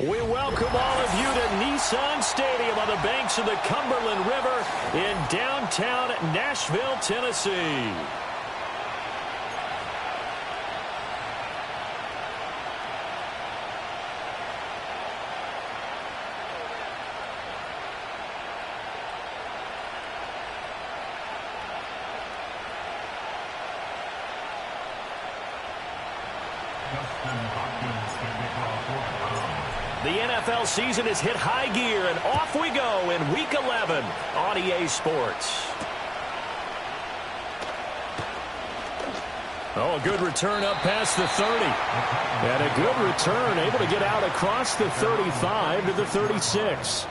We welcome all of you to Nissan Stadium on the banks of the Cumberland River in downtown Nashville, Tennessee. The NFL season has hit high gear, and off we go in Week 11 on EA Sports. Oh, a good return up past the 30. And a good return, able to get out across the 35 to the 36.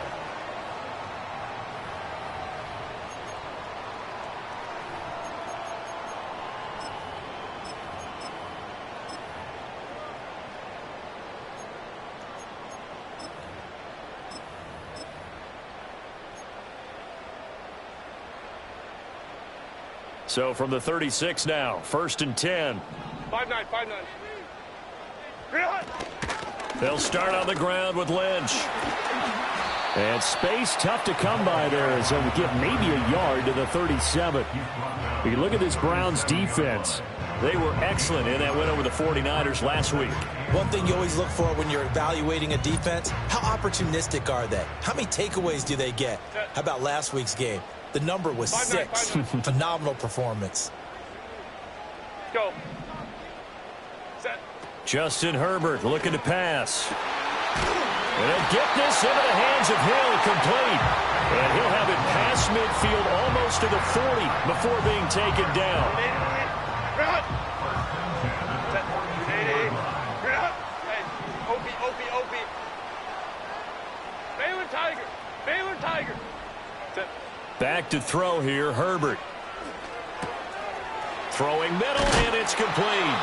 So from the 36 now, 1st and 10. 5-9, 5-9. They'll start on the ground with Lynch. And space tough to come by there as they'll get maybe a yard to the 37. You look at this Browns defense. They were excellent in that win over the 49ers last week. One thing you always look for when you're evaluating a defense, how opportunistic are they? How many takeaways do they get? How about last week's game? The number was 6. Phenomenal performance. Go. Set. Justin Herbert looking to pass. And he'll get this into the hands of Hill, complete. And he'll have it past midfield almost to the 40 before being taken down. Baylor Tiger. Back to throw here, Herbert. Throwing middle, and it's complete.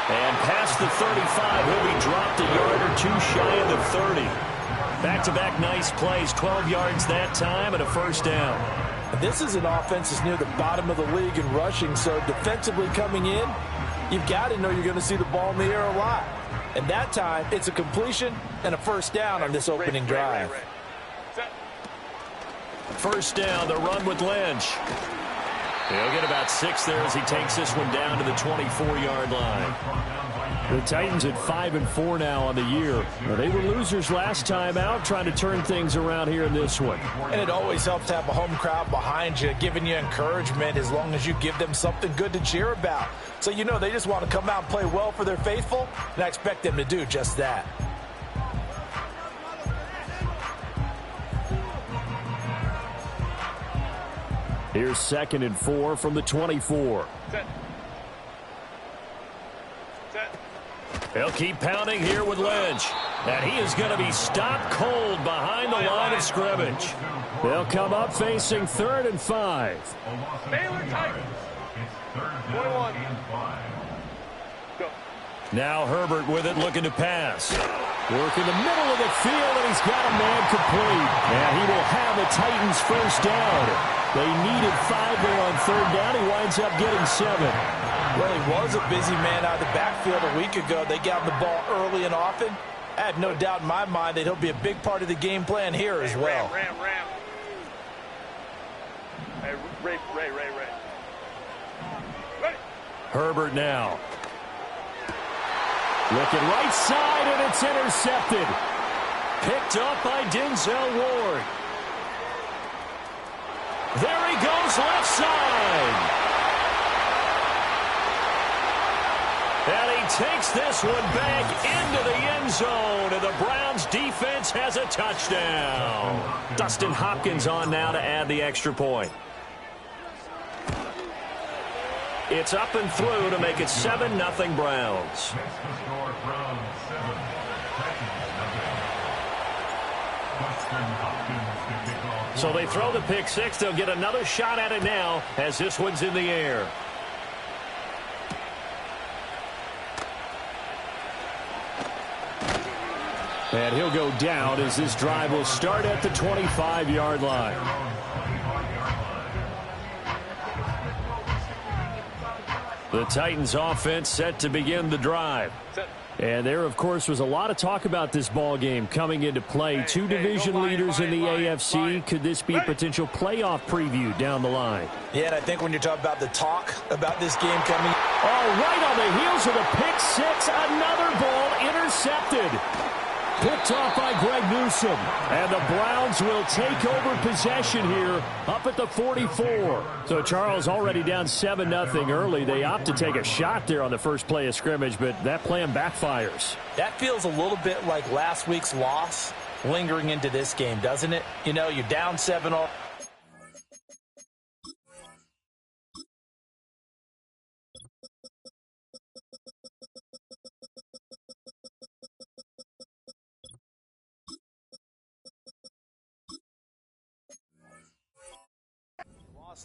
And past the 35, he'll be dropped a yard or two shy of the 30. Back-to-back nice plays, 12 yards that time, and a first down. This is an offense that's near the bottom of the league in rushing, so defensively coming in, you've got to know you're going to see the ball in the air a lot. And that time, it's a completion and a first down on this opening drive. First down, the run with Lynch. He'll get about 6 there as he takes this one down to the 24-yard line. The Titans at 5-4 now on the year. They were losers last time out, trying to turn things around here in this one. And it always helps to have a home crowd behind you, giving you encouragement as long as you give them something good to cheer about. So you know they just want to come out and play well for their faithful, and I expect them to do just that. Here's 2nd and 4 from the 24. Set. They'll keep pounding here with Lynch. And he is going to be stopped cold behind the line of scrimmage. They'll come up facing 3rd and 5. Baylor Tigers. 21. Go. Now Herbert with it, looking to pass. Working the middle of the field, and he's got a man complete. And he will have the Titans first down. They needed 5 there on 3rd down. He winds up getting 7. Well, he was a busy man out of the backfield a week ago. They got him the ball early and often. I have no doubt in my mind that he'll be a big part of the game plan here as well. Ram. Hey, Ray. Ready. Herbert now. Looking right side, and it's intercepted. Picked up by Denzel Ward. There he goes, left side. And he takes this one back into the end zone, and the Browns defense has a touchdown. Dustin Hopkins on now to add the extra point. It's up and through to make it 7-0 Browns. So they throw the pick six. They'll get another shot at it now as this one's in the air. And he'll go down as this drive will start at the 25-yard line. The Titans offense set to begin the drive. And there, of course, was a lot of talk about this ball game coming into play. Two division leaders in the AFC. Could this be a potential playoff preview down the line? Yeah, and I think when you're talking about the talk about this game coming. Oh, right on the heels of the pick six, another ball intercepted. Picked off by Greg Newsome. And the Browns will take over possession here up at the 44. So Charles already down 7-0 early. They opt to take a shot there on the first play of scrimmage, but that plan backfires. That feels a little bit like last week's loss lingering into this game, doesn't it? You know, you're down 7-0.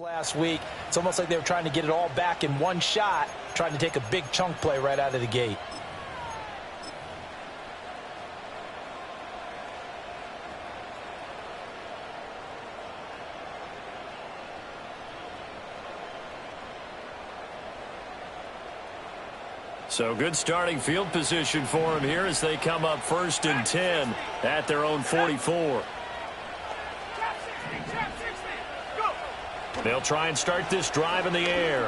Last week, it's almost like they were trying to get it all back in one shot, trying to take a big chunk play right out of the gate. So good starting field position for him here as they come up 1st and 10 at their own 44. They'll try and start this drive in the air.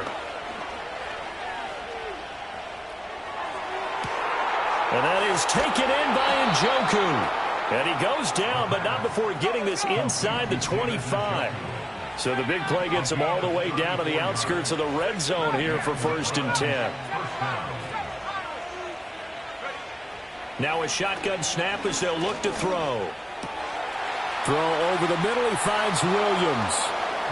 And that is taken in by Njoku. And he goes down, but not before getting this inside the 25. So the big play gets him all the way down to the outskirts of the red zone here for 1st and 10. Now a shotgun snap as they'll look to throw. Throw over the middle. He finds Williams.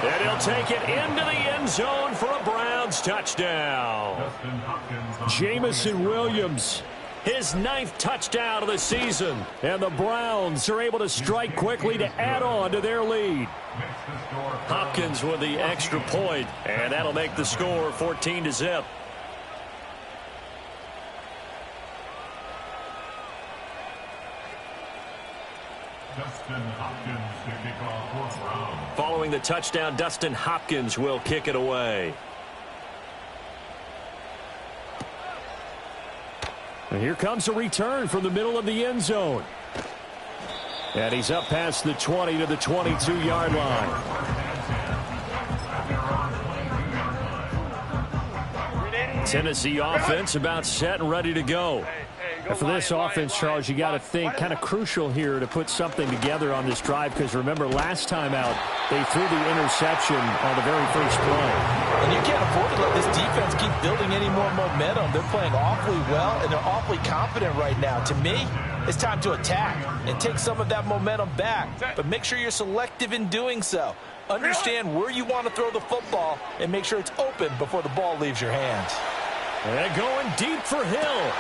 And he'll take it into the end zone for a Browns touchdown. Jamison Williams, his 9th touchdown of the season. And the Browns are able to strike quickly to add on to their lead. Hopkins with the extra point, and that'll make the score 14-0. Following the touchdown, Dustin Hopkins will kick it away. And here comes a return from the middle of the end zone. And he's up past the 20 to the 22-yard line. Tennessee offense about set and ready to go. And for this offense, Charles, you got to think kind of crucial here to put something together on this drive, because remember last time out they threw the interception on the very first play. And you can't afford to let this defense keep building any more momentum. They're playing awfully well, and they're awfully confident right now. To me, it's time to attack and take some of that momentum back. But make sure you're selective in doing so. Understand where you want to throw the football and make sure it's open before the ball leaves your hands. And going deep for Hill.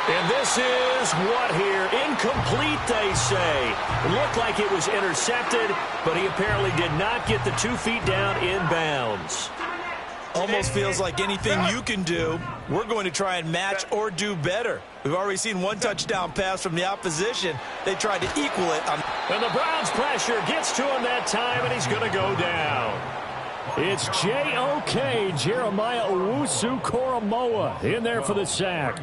And this is what here? Incomplete, they say. It looked like it was intercepted, but he apparently did not get the 2 feet down in bounds. Almost feels like anything you can do, we're going to try and match or do better. We've already seen one touchdown pass from the opposition. They tried to equal it. And the Browns pressure gets to him that time, and he's going to go down. It's J.O.K. Jeremiah Owusu-Koramoah in there for the sack.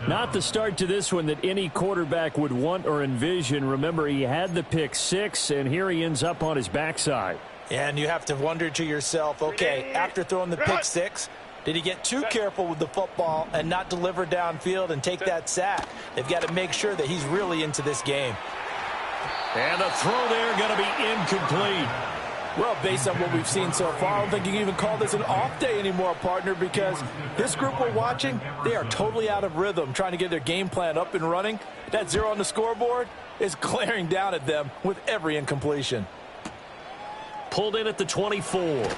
Not the start to this one that any quarterback would want or envision. Remember, he had the pick six, and here he ends up on his backside. And you have to wonder to yourself, okay, after throwing the pick six, did he get too careful with the football and not deliver downfield and take that sack? They've got to make sure that he's really into this game. And the throw there going to be incomplete. Well, based on what we've seen so far, I don't think you can even call this an off day anymore, partner, because this group we're watching, they are totally out of rhythm, trying to get their game plan up and running. That 0 on the scoreboard is glaring down at them with every incompletion. Pulled in at the 24.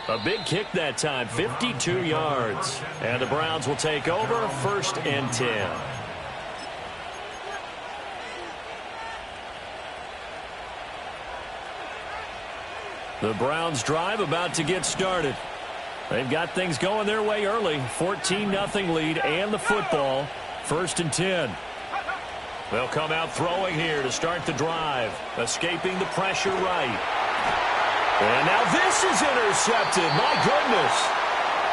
A big kick that time, 52 yards. And the Browns will take over, 1st and 10. The Browns drive about to get started. They've got things going their way early. 14-0 lead and the football. 1st and 10. They'll come out throwing here to start the drive. Escaping the pressure right. And now this is intercepted. My goodness.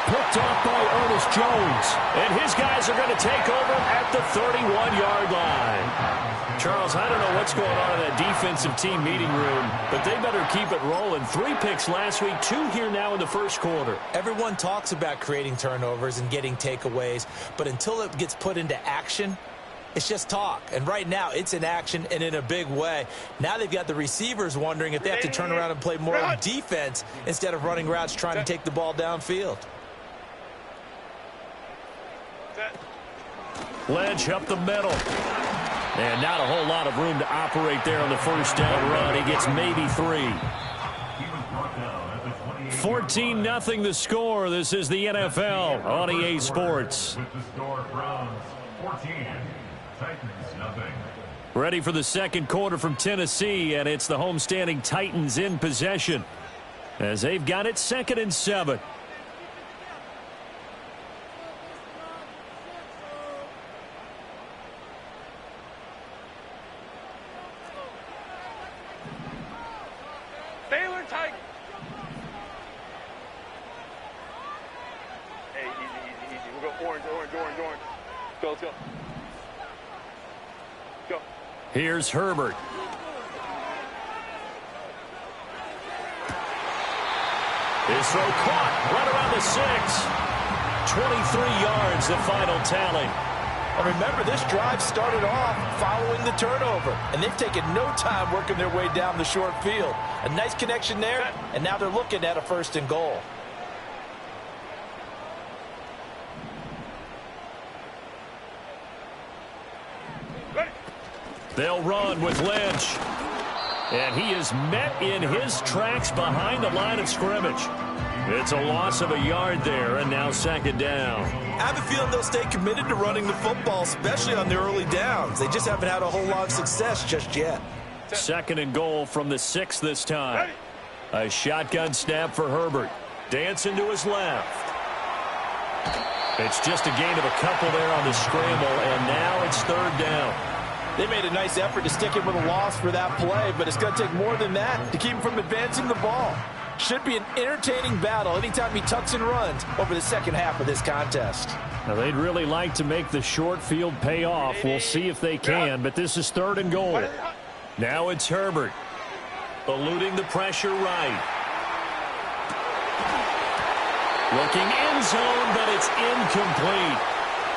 picked off by Ernest Jones. And his guys are going to take over at the 31-yard line. Charles, I don't know what's going on in that defensive team meeting room, but they better keep it rolling. 3 picks last week, 2 here now in the first quarter. Everyone talks about creating turnovers and getting takeaways, but until it gets put into action, it's just talk. And right now, it's in action and in a big way. Now they've got the receivers wondering if they have to turn around and play more on defense instead of running routes trying to take the ball downfield. Lynch up the middle. And not a whole lot of room to operate there on the first down run. He gets maybe 3. 14-0 the score. This is the NFL on EA Sports. Ready for the second quarter from Tennessee, and it's the homestanding Titans in possession as they've got it 2nd and 7. Baylor Tigers. Hey, easy. We'll go orange. Go, let's go. Go. Here's Herbert. His throw caught right around the 6. 23 yards, the final tally. And remember, this drive started off following the turnover, and they've taken no time working their way down the short field. A nice connection there, and now they're looking at a 1st and goal. They'll run with Lynch. And he is met in his tracks behind the line of scrimmage. It's a loss of a yard there, and now 2nd down. I have a feeling they'll stay committed to running the football, especially on the early downs. They just haven't had a whole lot of success just yet. 2nd and goal from the 6 this time. A shotgun snap for Herbert. Dancing to his left. It's just a gain of a couple there on the scramble, and now it's 3rd down. They made a nice effort to stick him with a loss for that play, but it's going to take more than that to keep him from advancing the ball. Should be an entertaining battle anytime he tucks and runs over the second half of this contest. Now, they'd really like to make the short field pay off. We'll see if they can, but this is 3rd and goal. Now it's Herbert. Eluding the pressure right. Looking end zone, but it's incomplete.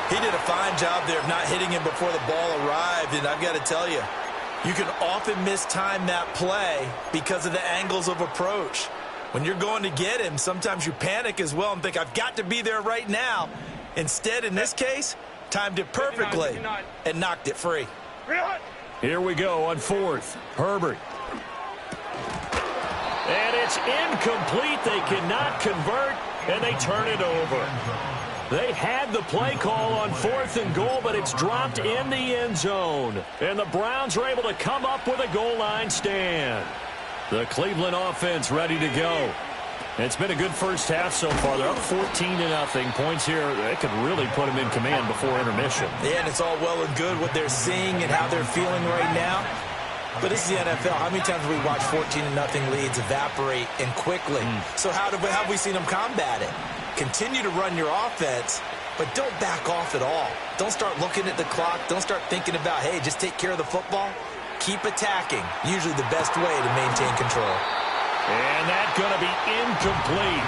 He did a fine job there of not hitting him before the ball arrived, and I've got to tell you, you can often mistime that play because of the angles of approach. When you're going to get him, sometimes you panic as well and think, I've got to be there right now. Instead, in this case, timed it perfectly and knocked it free. Here we go on 4th. Herbert. And it's incomplete. They cannot convert, and they turn it over. They had the play call on 4th and goal, but it's dropped in the end zone. And the Browns are able to come up with a goal line stand. The Cleveland offense ready to go. It's been a good first half so far. They're up 14-0. Points here, they could really put them in command before intermission. Yeah, and it's all well and good what they're seeing and how they're feeling right now. But this is the NFL. How many times have we watched 14-0 leads evaporate and quickly? So how have we seen them combat it? Continue to run your offense, but don't back off at all. Don't start looking at the clock. Don't start thinking about, hey, just take care of the football. Keep attacking. Usually the best way to maintain control. And that's going to be incomplete.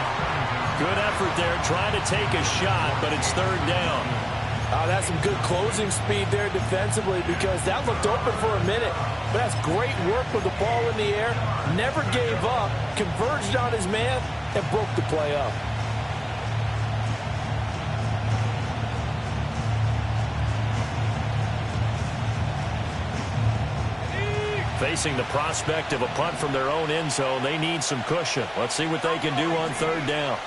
Good effort there trying to take a shot, but it's 3rd down. That's some good closing speed there defensively because that looked open for a minute. But that's great work with the ball in the air. Never gave up, converged on his man, and broke the play up. Facing the prospect of a punt from their own end zone, they need some cushion. Let's see what they can do on 3rd down.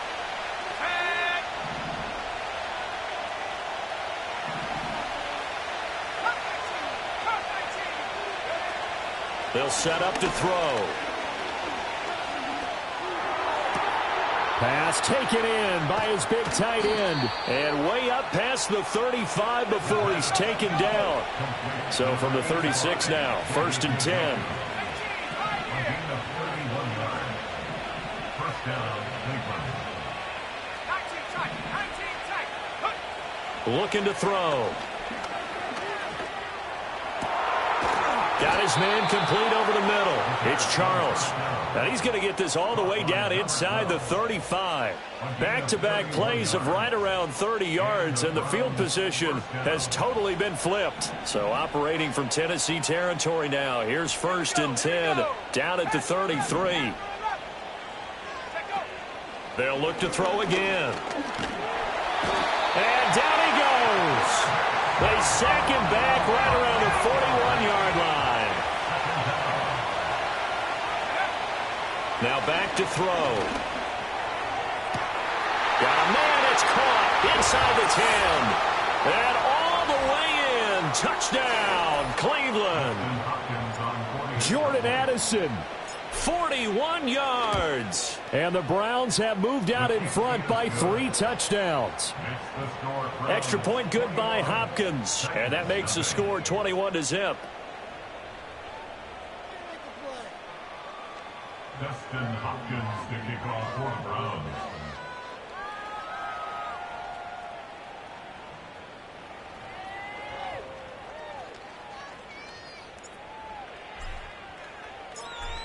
They'll set up to throw. Pass taken in by his big tight end. And way up past the 35 before he's taken down. So from the 36 now, 1st and 10. Looking to throw. Got his man complete over the middle. It's Charles. Now he's going to get this all the way down inside the 35. Back-to-back plays of right around 30 yards, and the field position has totally been flipped. So operating from Tennessee territory now. Here's 1st and 10 down at the 33. They'll look to throw again. And down he goes. They sack him back right around the 41-yard line. Now back to throw. Got a man, it's caught inside the 10. And all the way in. Touchdown, Cleveland. Jordan Addison, 41 yards. And the Browns have moved out in front by 3 touchdowns. Extra point good by Hopkins. And that makes the score 21-0. Dustin Hopkins to kick off for the Browns.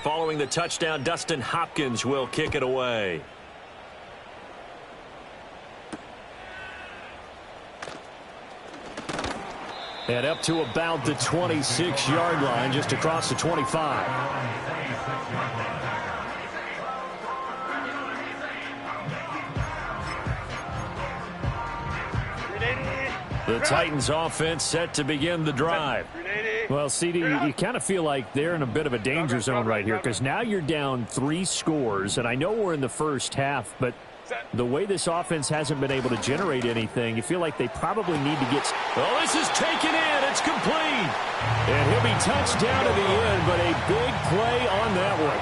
Following the touchdown, Dustin Hopkins will kick it away. And up to about the 26-yard line, just across the 25. The Titans offense set to begin the drive. Well, CD, you kind of feel like they're in a bit of a danger zone right here because now you're down 3 scores, and I know we're in the first half, but the way this offense hasn't been able to generate anything, you feel like they probably need to get... Well, this is taken in. It's complete. And he'll be touched down to the end, but a big play on that one.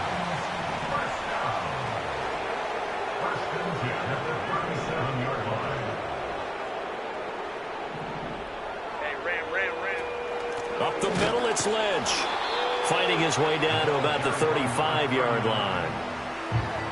Up the middle, it's Lynch. Fighting his way down to about the 35-yard line.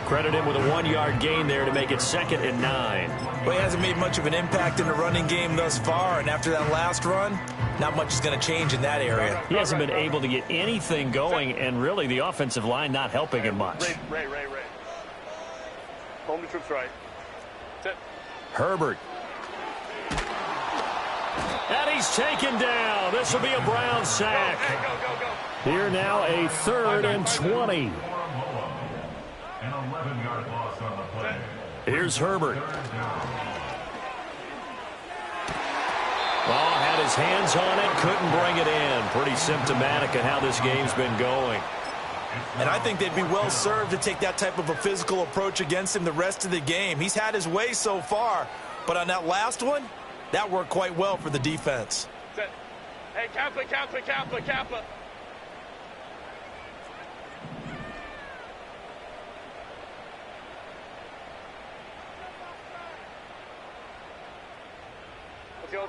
Credit him with a 1-yard gain there to make it 2nd and 9. Well, he hasn't made much of an impact in the running game thus far, and after that last run, not much is going to change in that area. He hasn't been able to get anything going, and really the offensive line not helping him much. Ray. Home the troops right. Set. Herbert. And he's taken down. This will be a Brown sack. Go. Here now a 3rd and 20. An 11-yard loss on the play. Here's Herbert. Oh, had his hands on it, couldn't bring it in. Pretty symptomatic of how this game's been going. And I think they'd be well served to take that type of a physical approach against him the rest of the game. He's had his way so far, but on that last one, that worked quite well for the defense. Set. Hey, Kappa.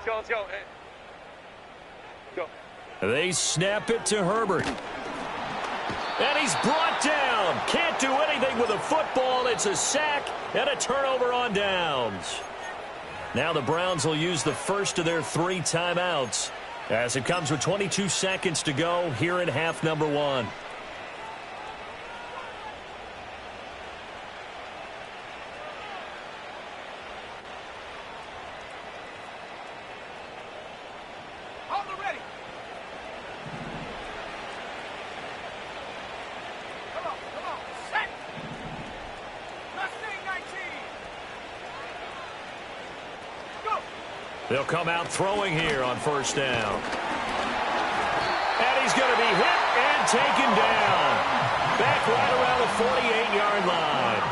Let's go. Hey. Go. They snap it to Herbert. And he's brought down. Can't do anything with a football. It's a sack and a turnover on downs. Now the Browns will use the first of their 3 timeouts as it comes with 22 seconds to go here in half number 1. They'll come out throwing here on 1st down. And he's going to be hit and taken down. Back right around the 48-yard line.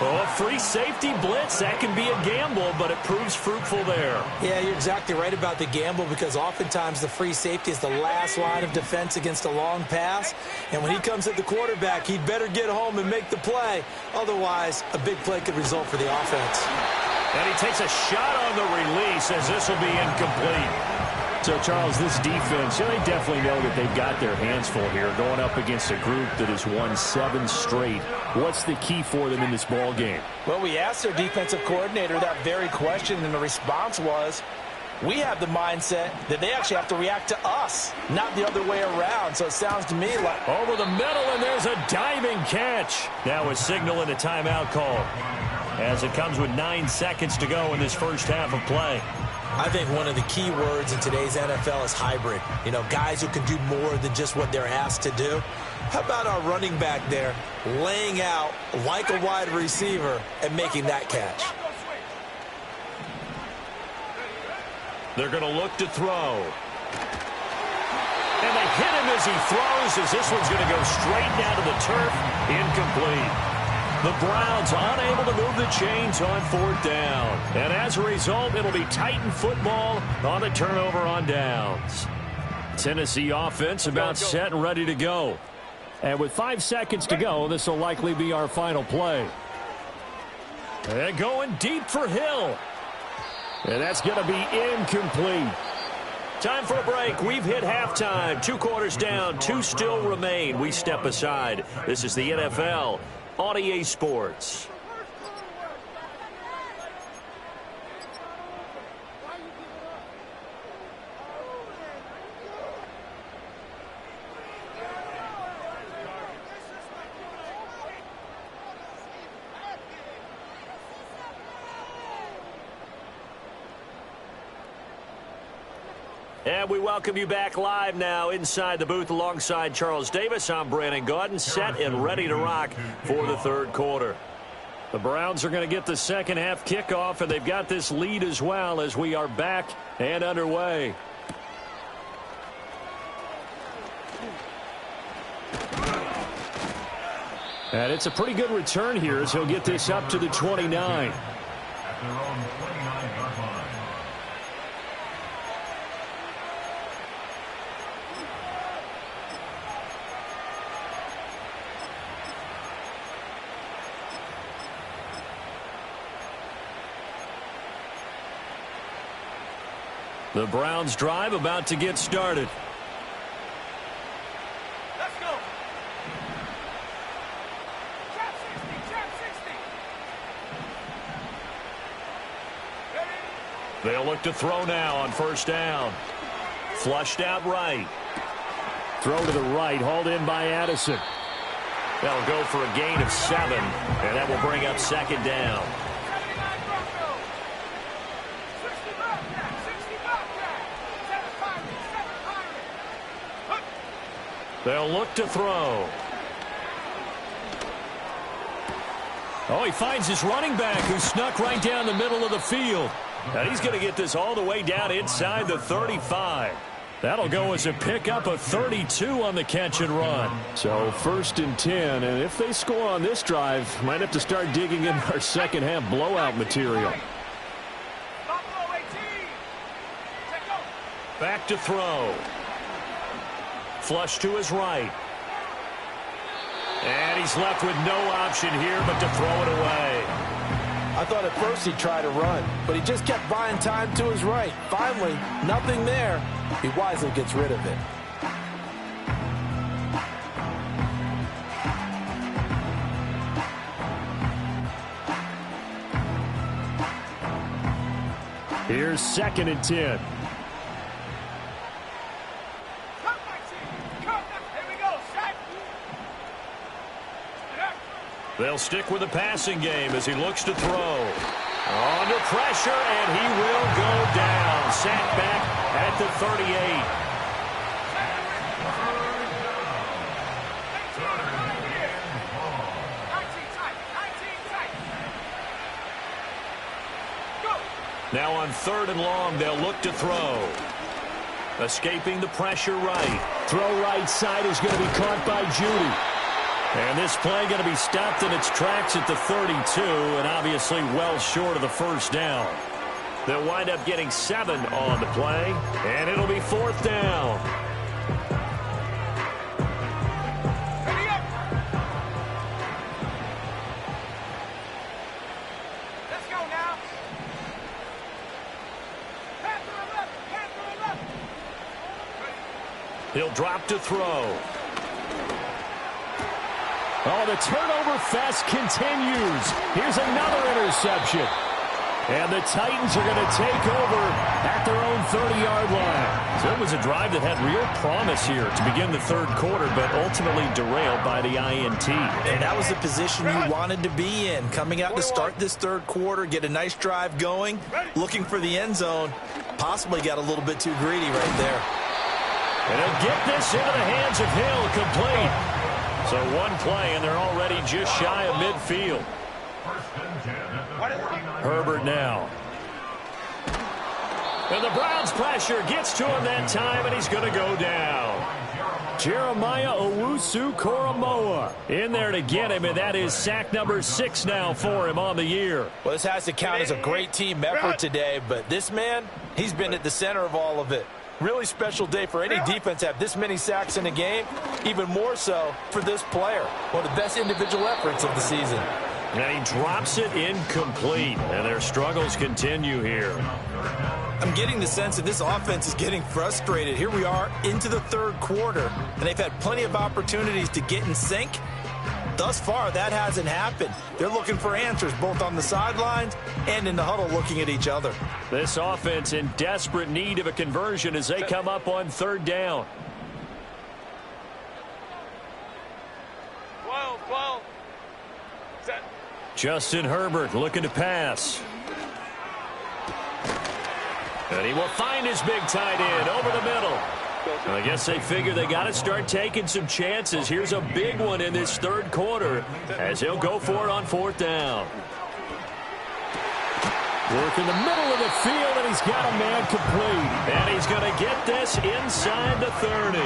Oh, a free safety blitz, that can be a gamble, but it proves fruitful there. Yeah, you're exactly right about the gamble because oftentimes the free safety is the last line of defense against a long pass. And when he comes at the quarterback, he'd better get home and make the play. Otherwise, a big play could result for the offense. And he takes a shot on the release as this will be incomplete. So, Charles, this defense, they definitely know that they've got their hands full here going up against a group that has won 7 straight. What's the key for them in this ball game? Well, we asked their defensive coordinator that very question, and the response was, we have the mindset that they actually have to react to us, not the other way around. So it sounds to me like... Over the middle, and there's a diving catch. Now a signal and a timeout call, as it comes with 9 seconds to go in this first half of play. I think one of the key words in today's NFL is hybrid. You know, guys who can do more than just what they're asked to do. How about our running back there laying out like a wide receiver and making that catch? They're going to look to throw. And they hit him as he throws, as this one's going to go straight down to the turf. Incomplete. The Browns unable to move the chains on 4th down. And as a result, it'll be Titan football on the turnover on downs. Tennessee offense about set and ready to go. And with 5 seconds to go, this will likely be our final play. And going deep for Hill. And that's going to be incomplete. Time for a break. We've hit halftime. 2 quarters down. 2 still remain. We step aside. This is the NFL on EA Sports. And we welcome you back live now inside the booth alongside Charles Davis. I'm Brandon Gaudin, set and ready to rock for the 3rd quarter. The Browns are going to get the second half kickoff, and they've got this lead as well as we are back and underway. And it's a pretty good return here as he'll get this up to the 29. At their own 29-yard line. The Browns drive about to get started. Let's go. Trap 60, trap 60. They'll look to throw now on 1st down. Flushed out right. Throw to the right, hauled in by Addison. That'll go for a gain of 7, and that will bring up 2nd down. They'll look to throw. Oh, he finds his running back who snuck right down the middle of the field. And he's going to get this all the way down inside the 35. That'll go as a pickup of 32 on the catch and run. So 1st and 10, and if they score on this drive, might have to start digging in our second half blowout material. Back to throw. Flush to his right. And he's left with no option here but to throw it away. I thought at first he'd try to run, but he just kept buying time to his right. Finally, nothing there. He wisely gets rid of it. Here's 2nd and 10. They'll stick with the passing game as he looks to throw. Under pressure, and he will go down. Sacked back at the 38. Now on 3rd and long, they'll look to throw. Escaping the pressure right. Throw right side is going to be caught by Judy. And this play going to be stopped in its tracks at the 32, and obviously well short of the 1st down. They'll wind up getting 7 on the play, and it'll be 4th down. Ready up. Let's go now. Pass to the left, pass to the left. He'll drop to throw. Oh, the turnover fest continues. Here's another interception. And the Titans are going to take over at their own 30-yard line. So it was a drive that had real promise here to begin the third quarter, but ultimately derailed by the INT. And that was the position you wanted to be in. Coming out to start this third quarter, get a nice drive going, looking for the end zone. Possibly got a little bit too greedy right there. And he'll get this into the hands of Hill, complete. So one play, and they're already just shy of midfield. Herbert now. And the Browns' pressure gets to him that time, and he's going to go down. Jeremiah Owusu-Koramoah in there to get him, and that is sack number 6 now for him on the year. Well, this has to count as a great team effort today, but this man, he's been at the center of all of it. Really special day for any defense to have this many sacks in a game, even more so for this player. One of the best individual efforts of the season. And he drops it incomplete, and their struggles continue here. I'm getting the sense that this offense is getting frustrated. Here we are into the third quarter, and they've had plenty of opportunities to get in sync. Thus far, that hasn't happened. They're looking for answers both on the sidelines and in the huddle looking at each other. This offense in desperate need of a conversion as they come up on third down. 12. Set. Justin Herbert looking to pass. And he will find his big tight end over the middle. I guess they figure they got to start taking some chances. Here's a big one in this third quarter as he'll go for it on fourth down. Work in the middle of the field, and he's got a man complete. And he's going to get this inside the 30.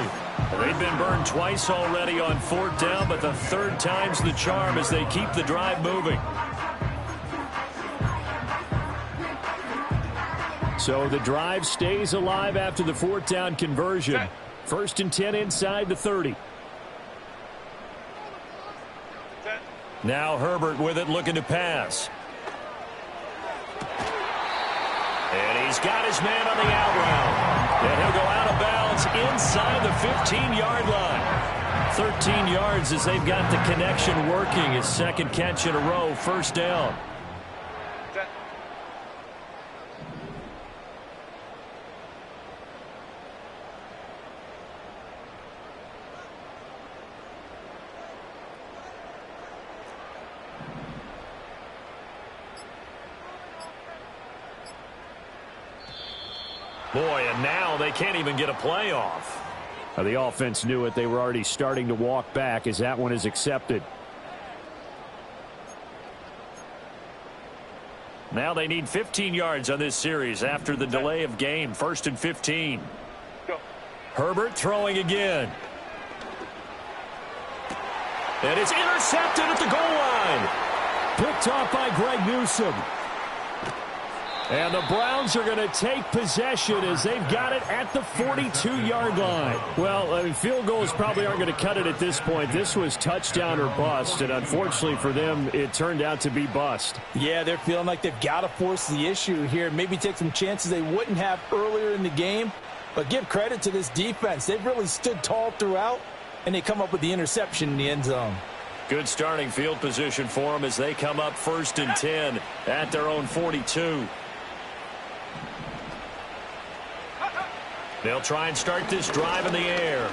They've been burned twice already on fourth down, but the third time's the charm as they keep the drive moving. So the drive stays alive after the fourth down conversion. First and 10 inside the 30. Now Herbert with it, looking to pass. And he's got his man on the out route. And he'll go out of bounds inside the 15-yard line. 13 yards as they've got the connection working. His second catch in a row, first down. Boy, and now they can't even get a playoff. The offense knew it. They were already starting to walk back as that one is accepted. Now they need 15 yards on this series after the delay of game. First and 15. Go. Herbert throwing again. And it's intercepted at the goal line. Picked off by Greg Newsome. And the Browns are going to take possession as they've got it at the 42-yard line. Well, I mean, field goals probably aren't going to cut it at this point. This was touchdown or bust, and unfortunately for them, it turned out to be bust. Yeah, they're feeling like they've got to force the issue here, maybe take some chances they wouldn't have earlier in the game. But give credit to this defense. They've really stood tall throughout, and they come up with the interception in the end zone. Good starting field position for them as they come up first and 10 at their own 42. They'll try and start this drive in the air.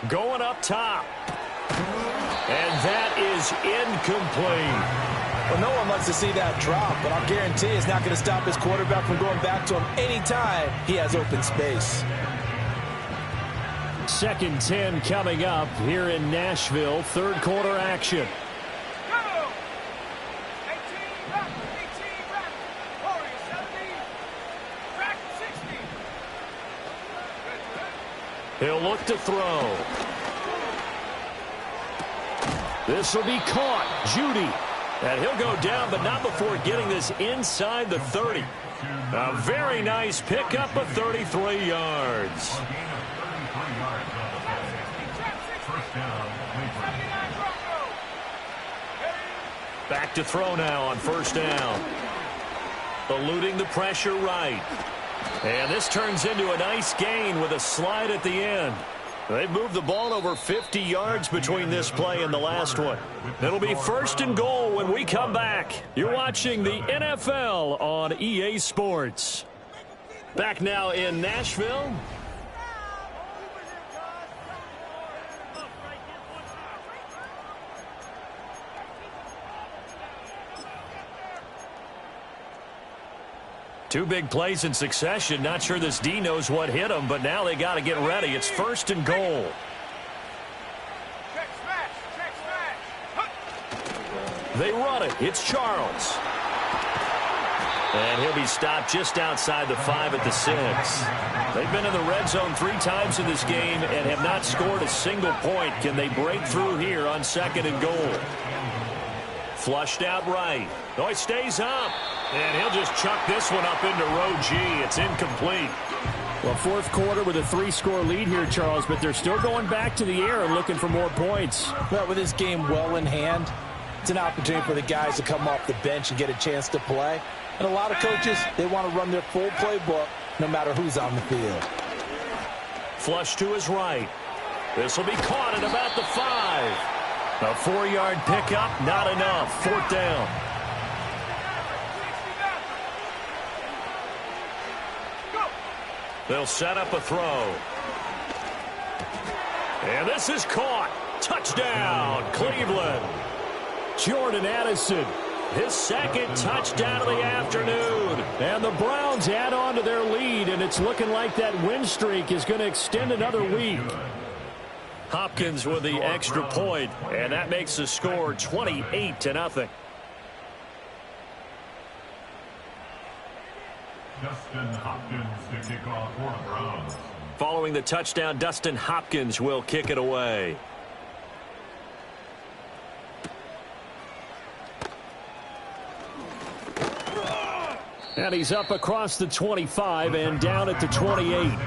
Going up top. And that is incomplete. Well, no one wants to see that drop, but I'll guarantee it's not going to stop his quarterback from going back to him anytime he has open space. Second 10 coming up here in Nashville. Third quarter action. He'll look to throw. This will be caught. Judy. And he'll go down, but not before getting this inside the 30. A very nice pickup of 33 yards. Back to throw now on first down. Eluding the pressure right. And this turns into a nice gain with a slide at the end. They've moved the ball over 50 yards between this play and the last one. It'll be 1st and goal when we come back. You're watching the NFL on EA Sports. Back now in Nashville. Two big plays in succession. Not sure this D knows what hit him, but now they got to get ready. It's 1st and goal. They run it. It's Charles. And he'll be stopped just outside the 5 at the 6. They've been in the red zone 3 times in this game and have not scored a single point. Can they break through here on 2nd and goal? Flushed out right. Oh, he stays up. And he'll just chuck this one up into row G. It's incomplete. Well, 4th quarter with a 3-score lead here, Charles, but they're still going back to the air and looking for more points. Well, with this game well in hand, it's an opportunity for the guys to come off the bench and get a chance to play. And a lot of coaches, they want to run their full playbook no matter who's on the field. Flush to his right. This will be caught at about the 5. A 4-yard pickup, not enough. 4th down. They'll set up a throw. And this is caught. Touchdown, Cleveland. Jordan Addison, his 2nd touchdown of the afternoon. And the Browns add on to their lead, and it's looking like that win streak is going to extend another week. Hopkins with the extra point, and that makes the score 28-0. Dustin Hopkins to kick off for the Browns. Following the touchdown, Dustin Hopkins will kick it away. And he's up across the 25 and down at the 28.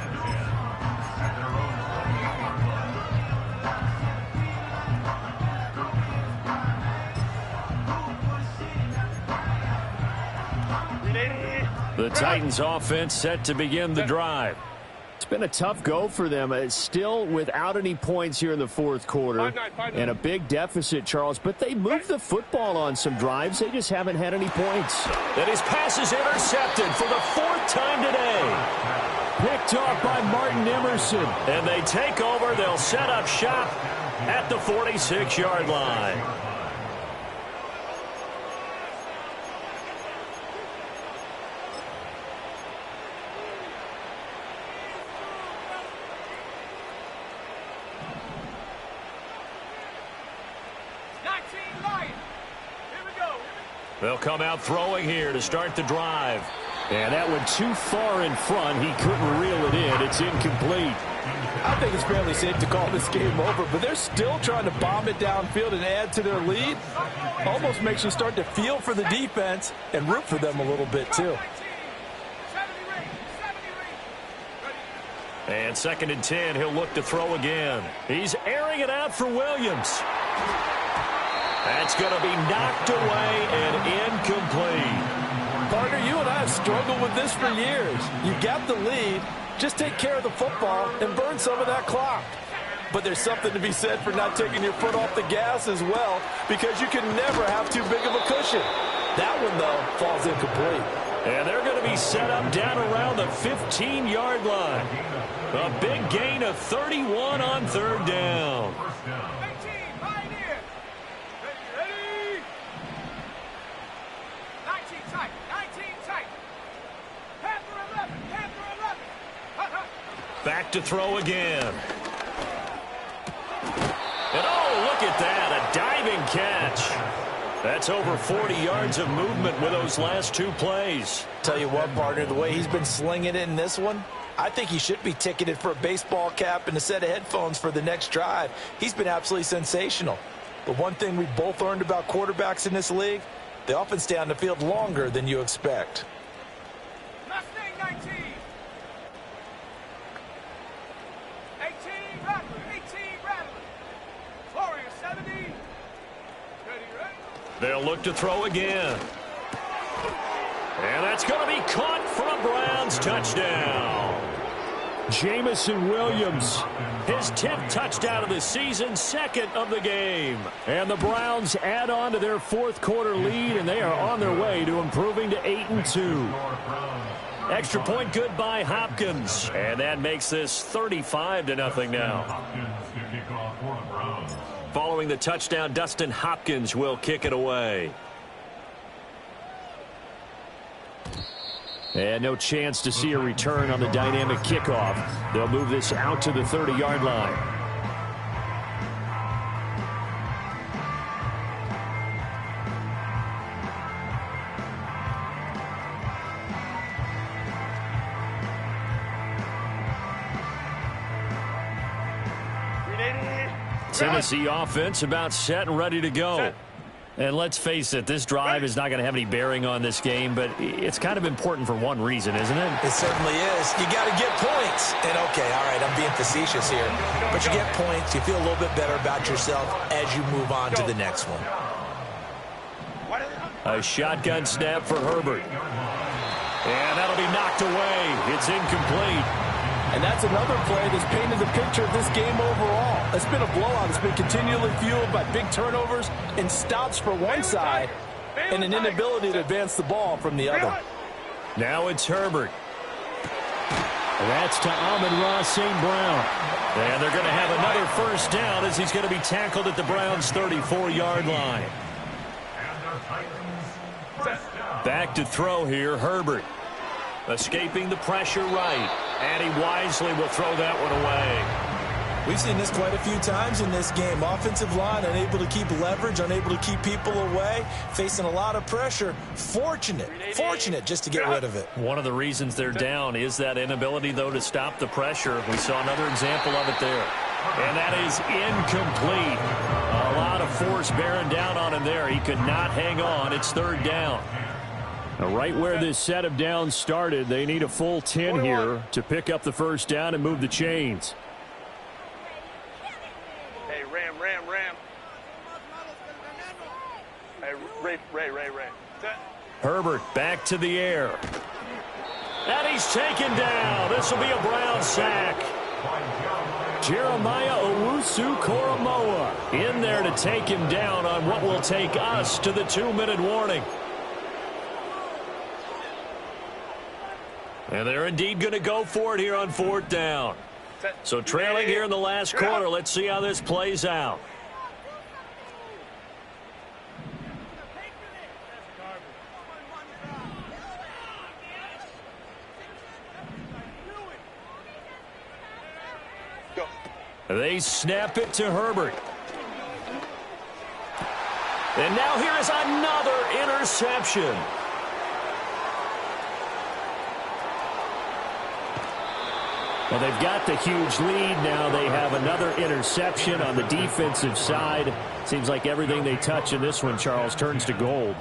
The Titans offense set to begin the drive. It's been a tough go for them. It's still without any points here in the 4th quarter. And a big deficit, Charles. But they moved the football on some drives. They just haven't had any points. And his pass is intercepted for the 4th time today. Picked off by Martin Emerson. And they take over. They'll set up shop at the 46-yard line. They'll come out throwing here to start the drive. And that went too far in front. He couldn't reel it in. It's incomplete. I think it's fairly safe to call this game over, but they're still trying to bomb it downfield and add to their lead. Almost makes you start to feel for the defense and root for them a little bit, too. And 2nd and 10, he'll look to throw again. He's airing it out for Williams. That's going to be knocked away and incomplete. Partner, you and I have struggled with this for years. You got the lead. Just take care of the football and burn some of that clock. But there's something to be said for not taking your foot off the gas as well, because you can never have too big of a cushion. That one, though, falls incomplete. And they're going to be set up down around the 15-yard line. A big gain of 31 on 3rd down. Back to throw again. And oh, look at that, a diving catch. That's over 40 yards of movement with those last 2 plays. Tell you what, partner, the way he's been slinging it in this one, I think he should be ticketed for a baseball cap and a set of headphones for the next drive. He's been absolutely sensational. But one thing we both learned about quarterbacks in this league, they often stay on the field longer than you expect. Mustang 19. 18 Rattler. Florida 70. Ready. They'll look to throw again. And that's going to be caught for a Browns touchdown. Jameson Williams, his 10th touchdown of the season, second of the game. And the Browns add on to their fourth quarter lead, and they are on their way to improving to 8-2. Extra point good by Hopkins. And that makes this 35-0 now. Following the touchdown, Dustin Hopkins will kick it away. And no chance to see a return on the dynamic kickoff. They'll move this out to the 30-yard line. Tennessee offense about set and ready to go. And let's face it, this drive is not going to have any bearing on this game, but it's kind of important for one reason, isn't it? It certainly is. You got to get points. And, okay, all right, I'm being facetious here. But you get points, you feel a little bit better about yourself as you move on to the next one. A shotgun snap for Herbert. And that'll be knocked away. It's incomplete. And that's another play that's painted the picture of this game overall. It's been a blowout. It's been continually fueled by big turnovers and stops for one side and an inability to advance the ball from the other. Now it's Herbert. That's to Amon-Ra St. Brown. And they're going to have another first down as he's going to be tackled at the Browns' 34-yard line. Back to throw here, Herbert. Escaping the pressure right. And he wisely will throw that one away. We've seen this quite a few times in this game. Offensive line unable to keep leverage, unable to keep people away, facing a lot of pressure. Fortunate just to get rid of it. One of the reasons they're down is that inability, though, to stop the pressure. We saw another example of it there. And that is incomplete. A lot of force bearing down on him there. He could not hang on. It's third down. Right where this set of downs started, they need a full 10 here to pick up the first down and move the chains. Hey, Ram. Hey, Ray. Herbert back to the air. And he's taken down. This will be a Brown sack. Jeremiah Owusu-Koramoah in there to take him down on what will take us to the 2-minute warning. And they're indeed going to go for it here on fourth down. So trailing here in the last quarter. Let's see how this plays out. They snap it to Herbert. And now here is another interception. Well, they've got the huge lead. Now they have another interception on the defensive side. Seems like everything they touch in this one, Charles, turns to gold.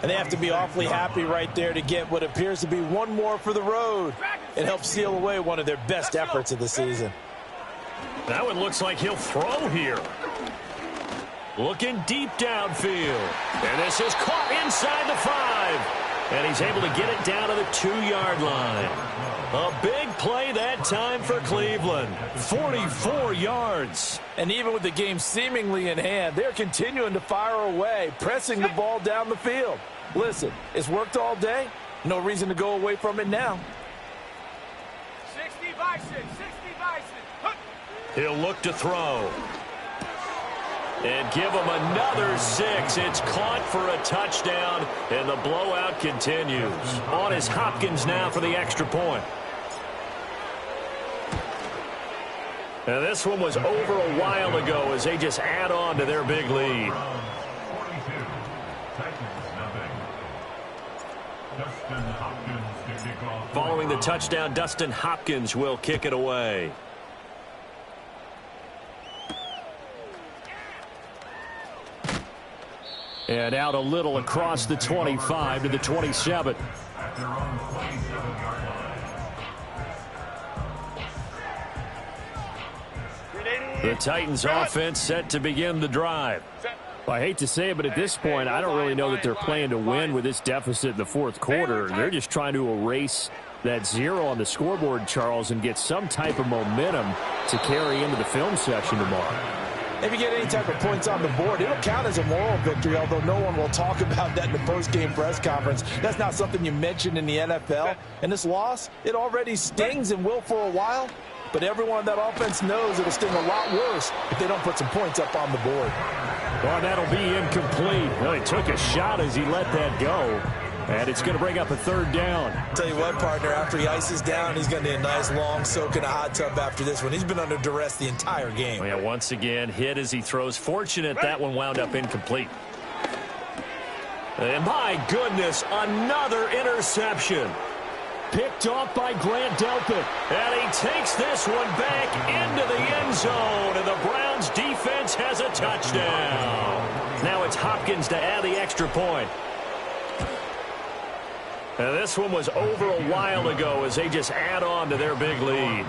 And they have to be awfully happy right there to get what appears to be one more for the road and help seal away one of their best efforts of the season. That one looks like he'll throw here. Looking deep downfield. And this is caught inside the 5. And he's able to get it down to the 2-yard line. A big play that time for Cleveland. 44 yards. And even with the game seemingly in hand, they're continuing to fire away, pressing the ball down the field. Listen, it's worked all day. No reason to go away from it now. 60 Bison. He'll look to throw. And give him another 6. It's caught for a touchdown, and the blowout continues. On is Hopkins now for the extra point. Now this one was over a while ago as they just add on to their big lead. Following the touchdown, Dustin Hopkins will kick it away. And out a little across the 25 to the 27. The Titans offense set to begin the drive. Well, I hate to say it, but at this point, I don't really know that they're playing to win with this deficit in the fourth quarter. They're just trying to erase that 0 on the scoreboard, Charles, and get some type of momentum to carry into the film session tomorrow. If you get any type of points on the board, it'll count as a moral victory, although no one will talk about that in the post-game press conference. That's not something you mention in the NFL. And this loss, it already stings and will for a while. But everyone on that offense knows it'll sting a lot worse if they don't put some points up on the board. Well, that'll be incomplete. Well, he took a shot as he let that go. And it's going to bring up a third down. Tell you what, partner, after he ices down, he's going to need a nice long soak in a hot tub after this one. He's been under duress the entire game. Well, yeah, once again, hit as he throws. Fortunate that one wound up incomplete. And my goodness, another interception. Picked off by Grant Delpit. And he takes this one back into the end zone. And the Browns defense has a touchdown. Now it's Hopkins to add the extra point. And this one was over a while ago as they just add on to their big lead.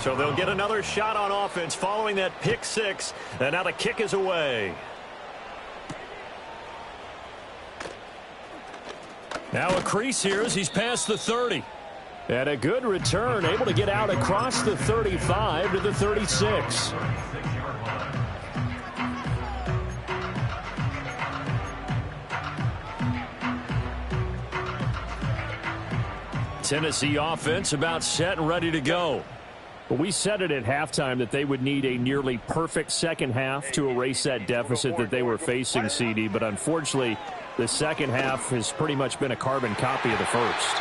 So they'll get another shot on offense following that pick six. And now the kick is away. Now a crease here as he's past the 30. And a good return, able to get out across the 35 to the 36. Tennessee offense about set and ready to go. But we said it at halftime that they would need a nearly perfect second half to erase that deficit that they were facing, CD. But unfortunately, the second half has pretty much been a carbon copy of the first.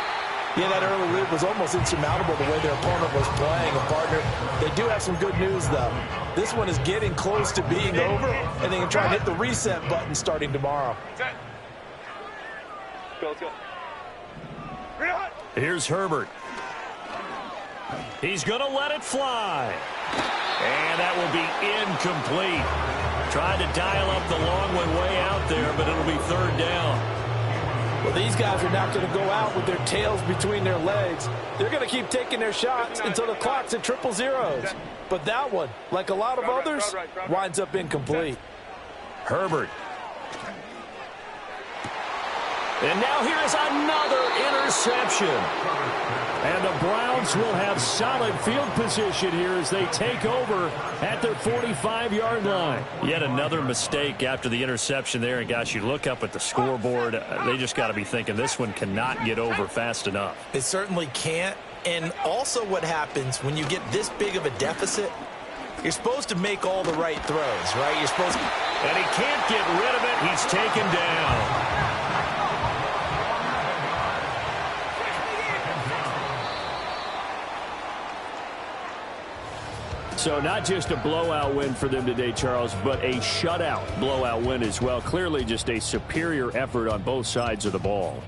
Yeah, that early lead was almost insurmountable the way their opponent was playing. And, partner, they do have some good news, though. This one is getting close to being over, and they can try and hit the reset button starting tomorrow. Let's go. Here's Herbert. He's going to let it fly. And that will be incomplete. Tried to dial up the long one way out there, but it'll be third down. Well, these guys are not going to go out with their tails between their legs. They're going to keep taking their shots until the clock's at triple zeros. But that one, like a lot of others, winds up incomplete. Herbert. And now here's another interception. And the Browns will have solid field position here as they take over at their 45-yard line. Yet another mistake after the interception there. And, gosh, you look up at the scoreboard. They just got to be thinking this one cannot get over fast enough. It certainly can't. And also what happens when you get this big of a deficit, you're supposed to make all the right throws, right? You're supposed to. And he can't get rid of it. He's taken down. So not just a blowout win for them today, Charles, but a shutout blowout win as well. Clearly just a superior effort on both sides of the ball.